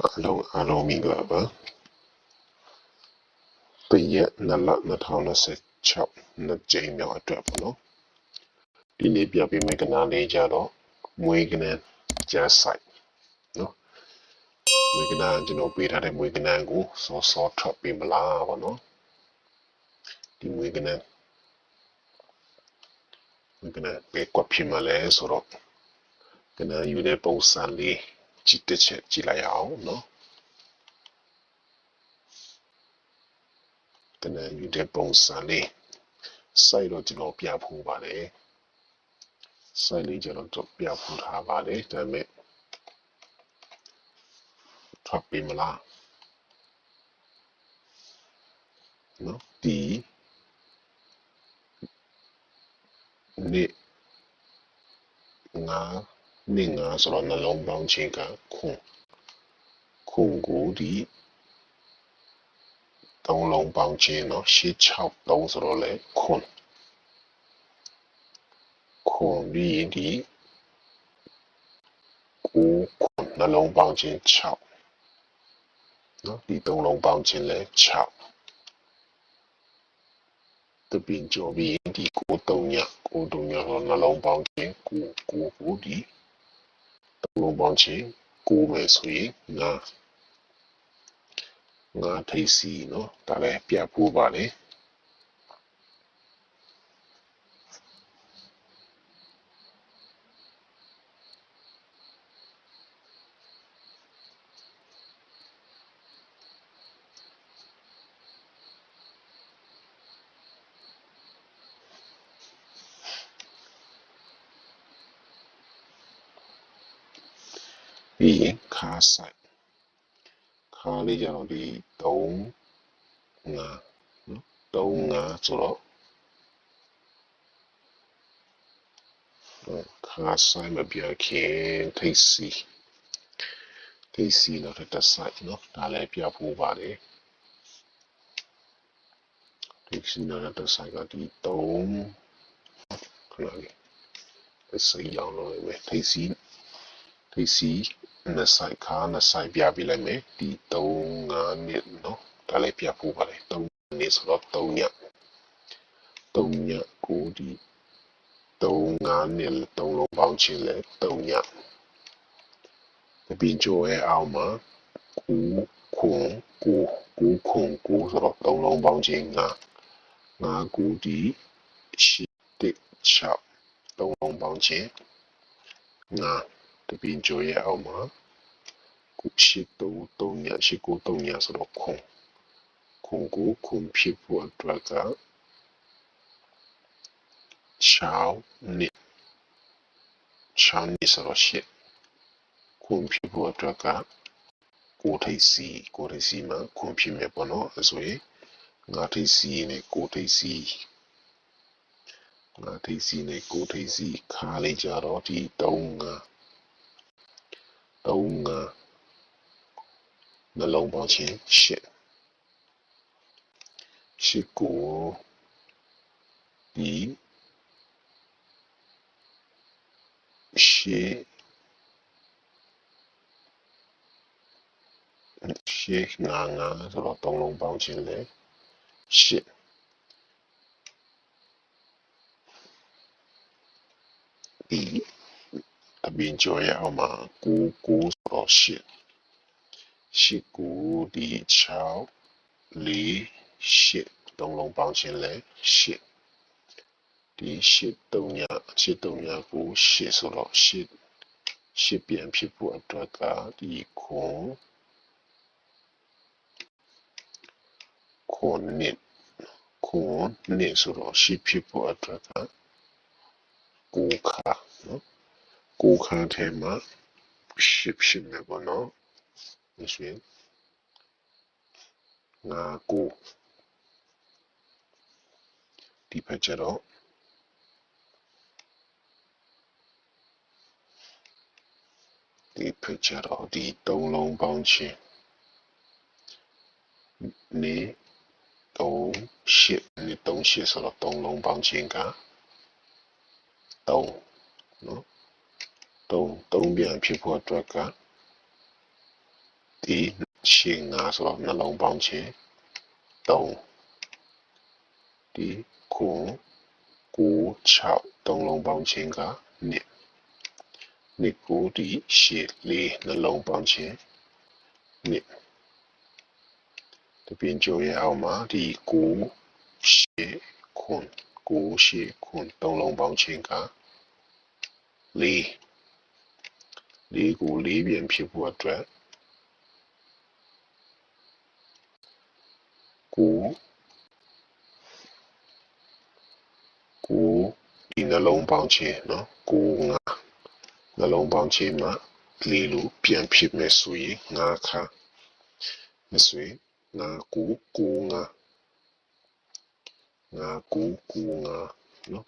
အားလုံးမင်္ဂလာပါတရက်2လ2026နှစ်ကြိမ်မြောက်အတွက်ပေါ့နော်ဒီနေ့ပြပေးမယ့်ကဏ္ဍလေးကြတော့မွေးကဏ္ဍကျန်းဆိုင်နော်မွေးကဏ္ဍကျွန်တော်ပေးထားတဲ့မွေးကဏ္ဍကိုစောထွက်ပေးမလားပေါ့နော်ဒီမွေးကဏ္ဍပဲကွက်ဖြစ်မလဲဆိုတော့ကဏ္ဍယူတဲ့ပုံစံလေးကြည့်တစ်ချက်ကြည့်လိုက်အောင်နော်ကဏ္ဍယူတဲ့ပုံစံလေးစိုက်တော့ကျွန်တော်ပြဖို့ပါတယ်စိုက်လေးကျွန်တော်ပြဖို့ထားပါတယ်ဒါပေမဲ့ထွက်ပေးမလားနော်ဒီနေ့ငါဆိုတော့နှလုံးပေါင်းခြင်းကခုကိုဒီသုံးလုံးပေါင်းခြင်းနော်863ဆိုတော့လေခွန်ပြီးဒီ9နှလုံးပေါင်းခြင်း6နော်ဒီသုံးလုံးပေါင်းခြင်းလဲ6တပင်ကျော်ပြီးဒီ9 3ဆိုနှလုံးပေါင်းခြင်း9ဒီသုံးလုံးပေါင်းခြင်း9ပဲဆိုရင်ငါထိပ်စီနော်ဒါလည်းပြဖို့ပါလေပြီးရင်ခါဆိုင်ခါလေးကြတော့ဒီ3 5ဆိုတော့ခါဆိုင်မပြခင်ထိပ်စီတော့တစ်ဆိုင်နော်ဒါလည်းပြဖို့ပါတယ်ထိပ်စီတော့တစ်ဆိုင်ကဒီ3ခဏလေးစိတ်ရောင်းလို့ပဲထိပ်စီနှစ်ဆိုင်ခါနှစ်ဆိုင်ပြပေးလိုက်မယ်ဒီ3 5နှစ်နော်ဒါလည်းပြဖို့ပါတယ်3နှစ်ဆိုတော့3ညကိုဒီ3 5နှစ်3လုံးပေါင်းခြင်းလဲ3ညတပင်ကျော်ရဲ့အောက်မှာ9ဆိုတော့3လုံးပေါင်းခြင်း9ကိုဒီ8 3လုံးပေါင်းခြင်း9တပင်ကျော်ရဲ့အောက်မှာ8 3ညဆိုတော့ခွန်ဖြစ်ဖို့အတွက်က6နှစ်ဆိုတော့ခွန်ဖြစ်ဖို့အတွက်ကကိုထိပ်စီမှာခွန်ဖြစ်မယ်ပေါ့နော်ဆိုရင်ငါထိပ်စီနဲ့ကိုထိပ်စီခါလေးကြတော့ဒီ3 5နှလုံးပေါင်းခြင်း8ကိုဒီ8 5ဆိုတော့3လုံးပေါင်းခြင်းလဲ8ဒီအပြင်ကျော်ရအောင်မှာ9ဆိုတော့8ကိုဒီ6 4 8 3လုံးပေါင်းခြင်းလဲ8ဒီ8 3ညကို8ဆိုတော့8ပြန်ဖြစ်ဖို့အတွက်ကဒီခွန်နှစ်ဆိုတော့8ဖြစ်ဖို့အတွက်က9ခါနော်9ခါထဲမှာ8ဖြစ်မယ်ပေါ့နော်ဒါဆိုရင်9ဒီဖက်ကျတော့ဒီ3လုံးပေါင်းခြင်းနေ3 8ဆိုတော့3လုံးပေါင်းခြင်းက3နော်3ပြန်ဖြစ်ဖို့အတွက်က ဒီရှေ့ငါဆိုတော့နှလုံးပေါင်းခြင်း3ဒီခု9 6သုံးလုံးပေါင်းခြင်းက2နှစ်ကိုဒီရှေ့4နှလုံးပေါင်းခြင်း2တပင်ကျော်ရဲ့အောက်မှာဒီ9ရှေ့ခွန်9ရှေ့ခွန်သုံးလုံးပေါင်းခြင်းက4ကို4ပြန်ဖြစ်ဖို့အတွက်9ဒီနှလုံးပေါင်းခြင်းနော်9 5နှလုံးပေါင်းခြင်းမှာ4လို့ပြန်ဖြစ်မယ်ဆိုရင်5ခါမဆွေ9 9 9 5 9 9 9 5နော်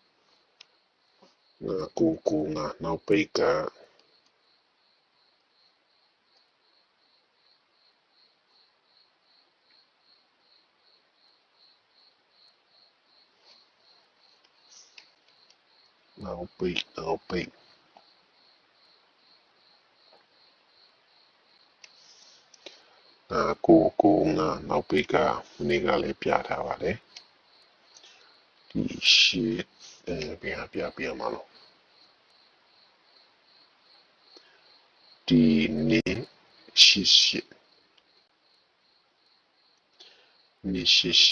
9 9 9 5နောက်ပိတ်ကနောက်ပိတ်9 9 5နောက်ပိတ်ကမနေ့ကလည်းပြထားပါတယ်ဒီရှေ့ပြမှာလို့ဒီနေ့ရှ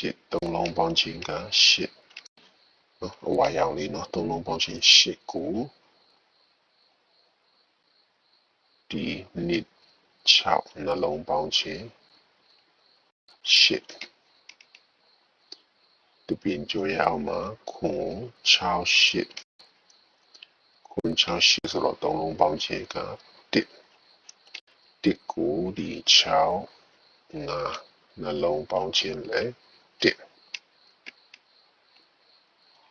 စ်သုံးလုံးပေါင်းခြင်းက8နော်အဝါရောင်လေးနော်သုံးလုံးပေါင်းခြင်း8ကိုဒီနေ့6နှလုံးပေါင်းခြင်း8တပင်ကျော်ရအောင်မှာခွန်6 8ဆိုတော့သုံးလုံးပေါင်းခြင်းက1ကိုဒီ6 5နှလုံးပေါင်းခြင်းလဲ1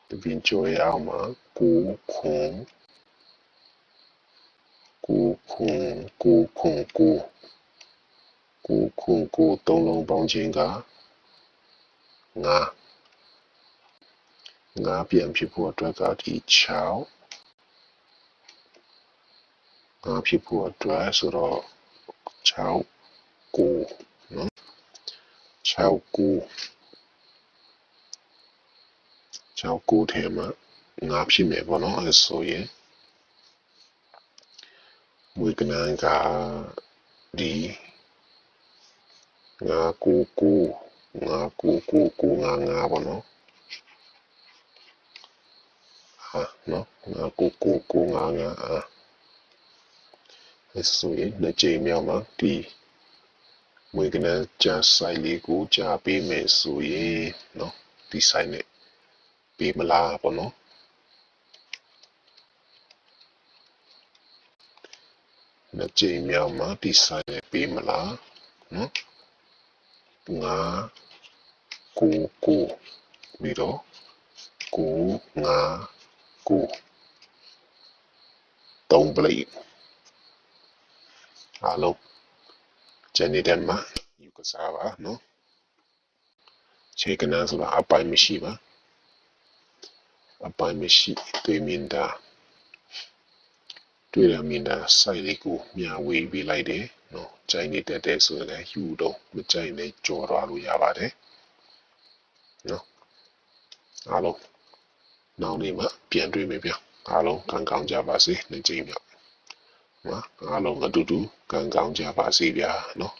တပင်ကျော်ရအောင်မှာ9ခွန်သုံးလုံးပေါင်းခြင်းက5ပြန်ဖြစ်ဖို့အတွက်ကဒီ6 5ဖြစ်ဖို့အတွက်ဆိုတော့6 9နော်6 9ထဲမှာ5ဖြစ်မယ်ပေါ့နော်အဲဆိုရင်မွေကနန်းကဒီ9 9 ပေါ့နော်နော်9 ဆိုရင်နှစ်ကြိမ်မြောက်မှာဒီမွေကနန်းကြာဆိုင်လေးကိုကြာပေးမယ်ဆိုရင်နော်ဒီဆိုင်နဲ့ပေးမလားပေါ့နော်နှစ်ကြိမ်မြောက်မှာဒီဆိုင်နဲ့ပေးမလားနော်9 ပြီးတော့9 5 9 3 plate အားလုံးကျန်နေတဲ့မှာယူကစားပါနော်ခြေကနန်းဆိုတာအပိုင်မရှိပါအပိုင်မရှိတွေ့မြင်တာတွေ့ရမြင်တာစိုက်လေးကိုမျှဝေပေးလိုက်တယ်နော်ကြိုင်နေတတ်တဲ့ဆိုရင်လည်းယူတော့မကြိုင်နဲ့ကြော်သွားလို့ရပါတယ်နော်အားလုံးနောက်နေ့မှပြန်တွေ့မယ်ဗျအားလုံးကံကောင်းကြပါစေနှစ်ကြိမ်မြောက်နော်အားလုံးအတူတူကံကောင်းကြပါစေဗျာနော်